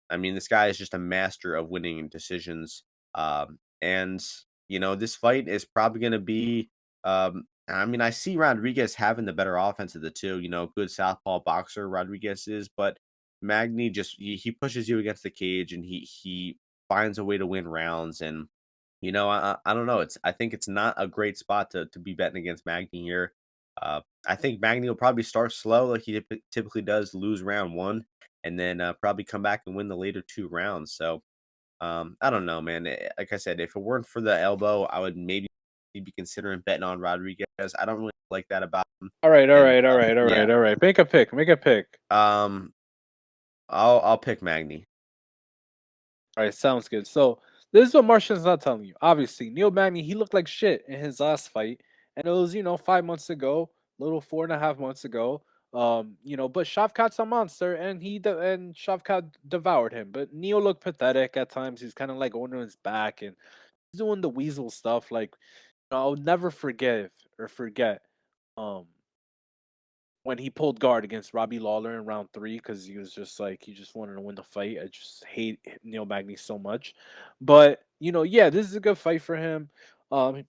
I mean, this guy is just a master of winning in decisions. And this fight is probably going to be. I mean, I see Rodriguez having the better offense of the two. Good southpaw boxer Rodriguez is, but Magny just he pushes you against the cage and he finds a way to win rounds. And I don't know. I think it's not a great spot to be betting against Magny here. I think Magny will probably start slow, like he typically does, lose round one, and then probably come back and win the later two rounds. So I don't know, man. Like I said, if it weren't for the elbow, I would maybe be considering betting on Rodriguez. I don't really like that about him. All right, all And right, all right, all yeah, right, all right. Make a pick. Make a pick. um, I'll pick Magny. All right, sounds good. So this is what Martian's not telling you. Obviously, Neil Magny, he looked like shit in his last fight, and it was 5 months ago, little 4.5 months ago. But Shavkat's a monster, and and Shavkat devoured him. But Neil looked pathetic at times. He's kind of like going on his back and he's doing the weasel stuff. Like I'll never forget. Um, when he pulled guard against Robbie Lawler in round three because he was just like he just wanted to win the fight. I just hate Neil Magny so much, but yeah, this is a good fight for him. Um,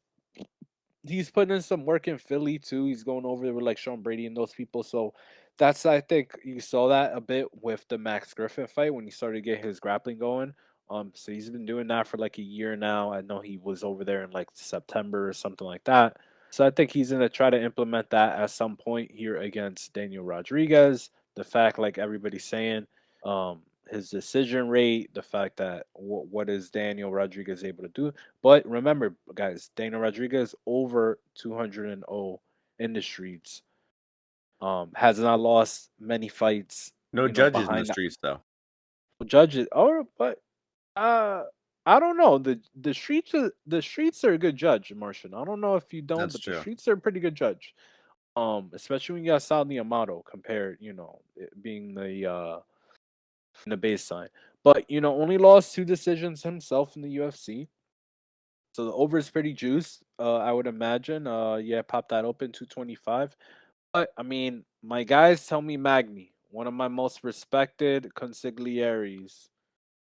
he's putting in some work in Philly too. He's going over there with like Sean Brady and those people. So that's I think you saw that a bit with the Max Griffin fight when he started to get his grappling going. So he's been doing that for like a year now. I know he was over there in like September or something like that. So I think he's gonna try to implement that at some point here against Daniel Rodriguez. The fact, like everybody's saying, his decision rate, the fact that what is Daniel Rodriguez able to do. But remember, guys, Daniel Rodriguez over 200-0 in the streets. Has not lost many fights, No judges in the behind streets though. the judges. Or but uh I don't know. The streets are a good judge, Martian. I don't know if you don't, That's but the true. streets are a pretty good judge. Especially when you got Saudi Amato compared, it being the baseline. But only lost 2 decisions himself in the UFC. So the over is pretty juiced. I would imagine. Yeah, pop that open 225. But I mean, my guys tell me Magny, one of my most respected consiglieres.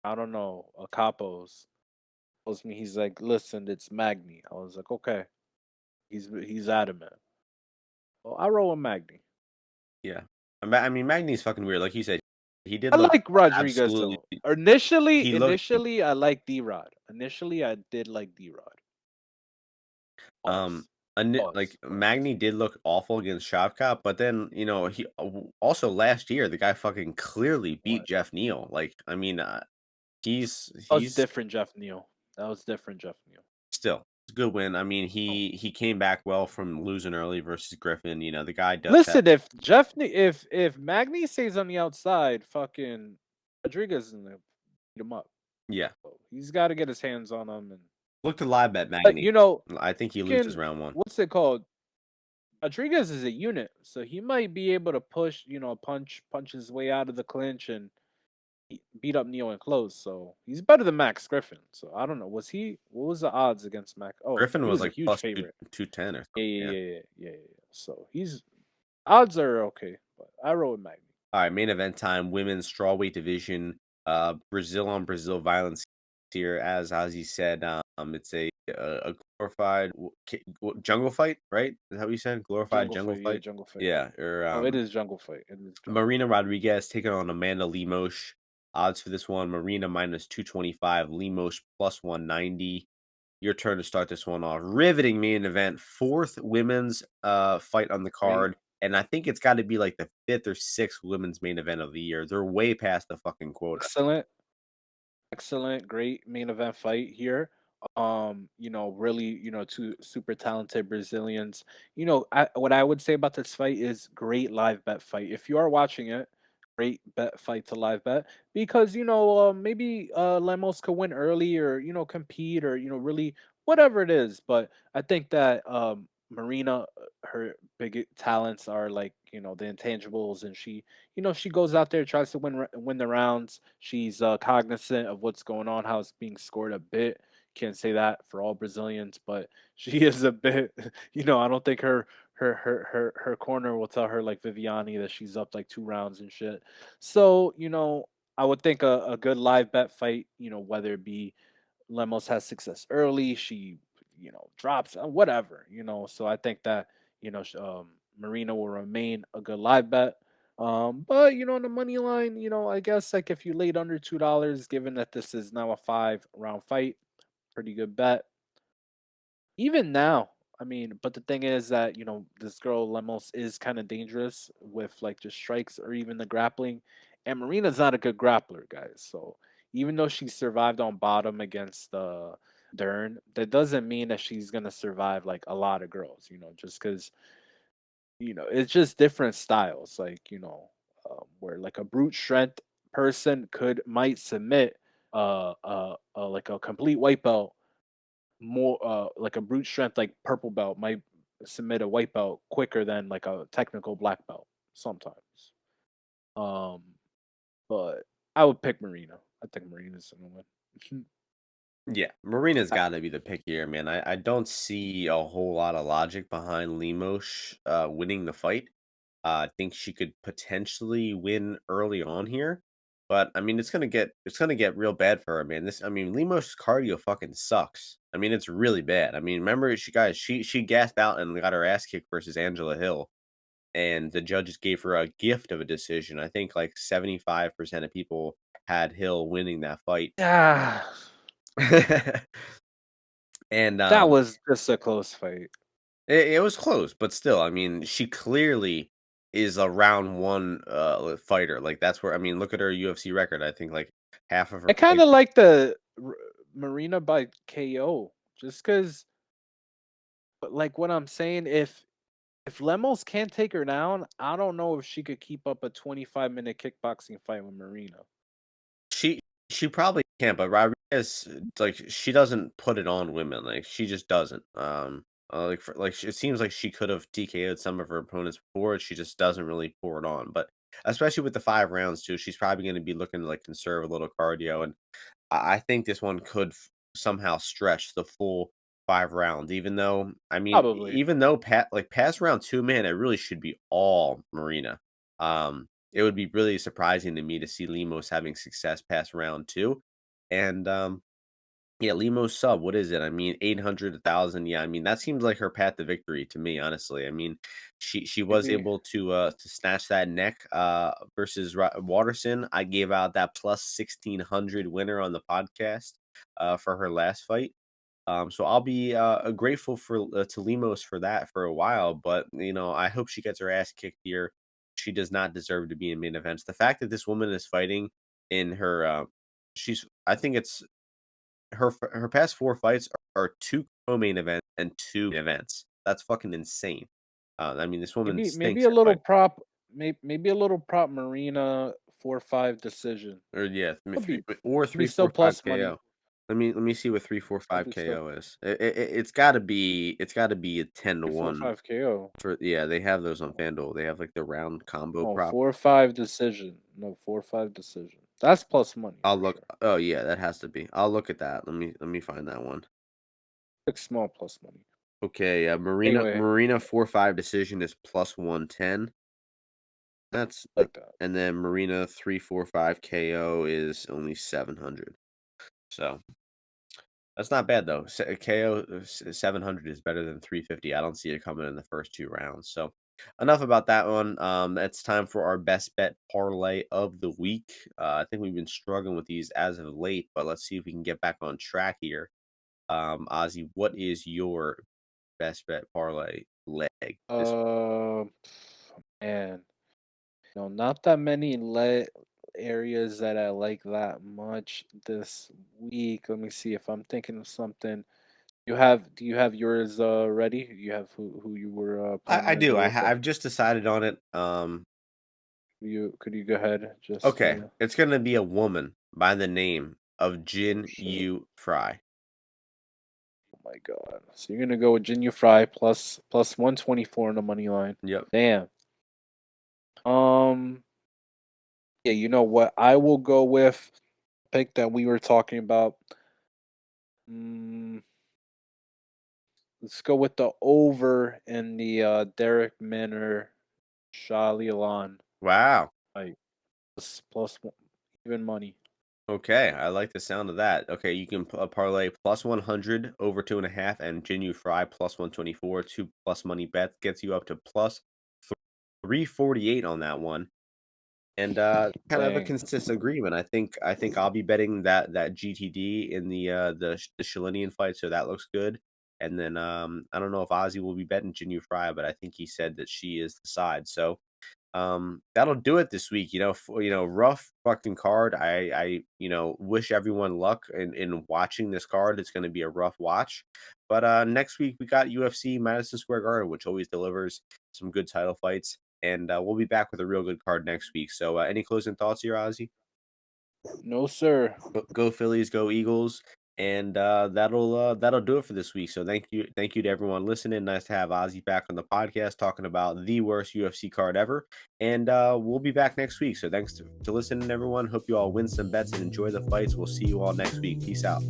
I don't know, capos. Tells me he's like, listen, it's Magny. I was like, okay. He's adamant. Well, I roll with Magny. Yeah. I mean, Magny's fucking weird. Like you said, he did I look like Rodriguez absolutely. though. Initially, He looked. initially I like D-Rod. Initially, I did like D-Rod. Um, Pause. like Pause. Pause. Magny did look awful against Shavkat, but then he also last year the guy fucking clearly beat What? Jeff Neal. Like, I mean, That was he's different, Jeff Neal. That was different, Jeff Neal. still it's a good win. I mean, Oh. he came back well from losing early versus Griffin. The guy does have. Listen, if Magny stays on the outside, fucking Rodriguez is gonna beat him up. Yeah, So he's got to get his hands on him. And look to live bet but Magny. I think he loses fucking round one. what's it called? Rodriguez is a unit, so he might be able to push, punch his way out of the clinch and beat up Neo and close. So he's better than Max Griffin. So I don't know. What was the odds against Max? Oh, Griffin he was was a like huge plus two favorite. 210 or Yeah, something. yeah, Yeah. yeah, yeah, yeah, yeah. Yeah. So he's odds are okay, but I roll with Magny. All right, main event time, women's strawweight division. Brazil on Brazil violence here, as Ozzy said. It's a glorified jungle fight, right? Is that what you said? Glorified Jungle jungle fight, yeah, fight. jungle fight. Yeah, or Oh, it is jungle fight. It is jungle Marina fight. Rodriguez taking on Amanda Lemos. Odds for this one: Marina minus 225, Lemos plus 190. Your turn to start this one off. Riveting main event, fourth women's fight on the Great, card, and I think it's got to be like the fifth or sixth women's main event of the year. They're way past the fucking quota. excellent. Excellent, great main event fight here. Really, two super talented Brazilians. What I would say about this fight is great live bet fight. If you are watching it, great bet fight to live bet because maybe Lemos could win early or compete or really whatever it is. But I think that Marina, her big talents are like the intangibles, and she goes out there, tries to win the rounds. She's cognizant of what's going on, how it's being scored a bit. Can't say that for all Brazilians, but she is a bit. I don't think her corner will tell her like Viviani that she's up like 2 rounds and shit. So I would think a good live bet fight. Whether it be Lemos has success early, she drops whatever. So I think that Marina will remain a good live bet. But on the money line, I guess like if you laid under $2, given that this is now a 5 round fight, pretty good bet. Even now, I mean, but the thing is that this girl Lemos is kind of dangerous with like the strikes or even the grappling, and Marina's not a good grappler, guys. So even though she survived on bottom against Dern, that doesn't mean that she's gonna survive like a lot of girls. Just because it's just different styles. Like where like a brute strength person might submit like a complete white belt more like a brute strength like purple belt might submit a white belt quicker than like a technical black belt sometimes. Um, but I would pick Marina. I think Marina's gonna win. Yeah, Marina's I- got to be the pick here, man. I don't see a whole lot of logic behind Lemos winning the fight. I think she could potentially win early on here, but I mean, it's gonna get real bad for her, man. I mean, Lemos' cardio fucking sucks. I mean, it's really bad. I mean, remember, she gassed out and got her ass kicked versus Angela Hill, and the judges gave her a gift of a decision. I think like 75% of people had Hill winning that fight. yeah, And that was just a close fight. it was close, but still, I mean, she clearly is a round one fighter. Like that's where I mean, look at her UFC record. I think like half of her I kind fights. of like the Marina by KO, just because. But like what I'm saying, if Lemos can't take her down, I don't know if she could keep up a 25-minute kickboxing fight with Marina. She she probably can't, but Rodriguez, like, she doesn't put it on women, like, she just doesn't, like, it seems like she could've TKO'd some of her opponents before, she just doesn't really pour it on, but especially with the 5 rounds too, she's probably gonna be looking to, like, conserve a little cardio, and I think this one could somehow stretch the full 5 rounds, even though, I mean, Probably. past round 2, man, it really should be all Marina. It would be really surprising to me to see Lemos having success past round 2. And yeah, Lemos sub, what is it? I mean, 800, 1,000. Yeah, I mean, that seems like her path to victory to me, honestly. I mean, she was Maybe able to snatch that neck versus Waterson. I gave out that plus 1,600 winner on the podcast for her last fight. So I'll be grateful for to Lemos for that for a while, but I hope she gets her ass kicked here. She does not deserve to be in main events. The fact that this woman is fighting in her, I think it's her past 4 fights are 2 co-main events and 2 main events. That's fucking insane. I mean, this woman maybe stinks a at little fighting. prop, maybe a little prop Marina 4-5 decision. Or yeah, Could be or could be three, still four, five plus money. KO. Let me see what 3, 4, That'd 5 be still KO is. It's gotta be a 10 to 4 1 5 KO. for yeah, they have those on FanDuel. They have like the round combo No, prop. 4-5 decision. No, 4-5 decision. That's plus money I'll for look. sure. Oh yeah, that has to be. I'll look at that. Let me find that one. Like small plus money. Okay, Marina Anyway, Marina 4-5 decision is plus 110. That's like that. and then Marina 3-4-5 KO is only 700. So that's not bad though. KO 700 is better than 350. I don't see it coming in the first 2 rounds. So enough about that one. It's time for our best bet parlay of the week. I think we've been struggling with these as of late, but let's see if we can get back on track here. Ozzy, what is your best bet parlay leg this? Uh, man, no, not that many areas that I like that much this week. Let me see if I'm thinking of something. Do you have yours ready? You have who you were planning I to do. go with? I've just decided on it. Could you go ahead? Just Okay, it's gonna be a woman by the name of Jin sure. Yu Fry. Oh my god. So you're gonna go with Jinyu Fry plus 124 on the money line. Yep. Damn. Um yeah, you know what? I will go with pick that we were talking about. Mm, let's go with the over in the Derek Minner Shalilan. Wow. Like even money. Okay, I like the sound of that. Okay, you can parlay plus 100 over 2.5 and Jin Fry plus 124. Two plus money bets gets you up to plus 348 on that one. And kind of a Dang. consistent agreement. I think I'll be betting that GTD in the Sholinian fight, so that looks good. And then I don't know if Ozzy will be betting Jin Fry, but I think he said that she is the side. So that'll do it this week. Rough fucking card. I wish everyone luck in watching this card. It's going to be a rough watch, but next week we got UFC Madison Square Garden, which always delivers some good title fights, and we'll be back with a real good card next week. So any closing thoughts here, Ozzy? No sir. Go Phillies, go Eagles, and that'll do it for this week. So thank you to everyone listening. Nice to have Ozzy back on the podcast talking about the worst UFC card ever, and we'll be back next week. So thanks to listening, everyone. Hope you all win some bets and enjoy the fights. We'll see you all next week. Peace out.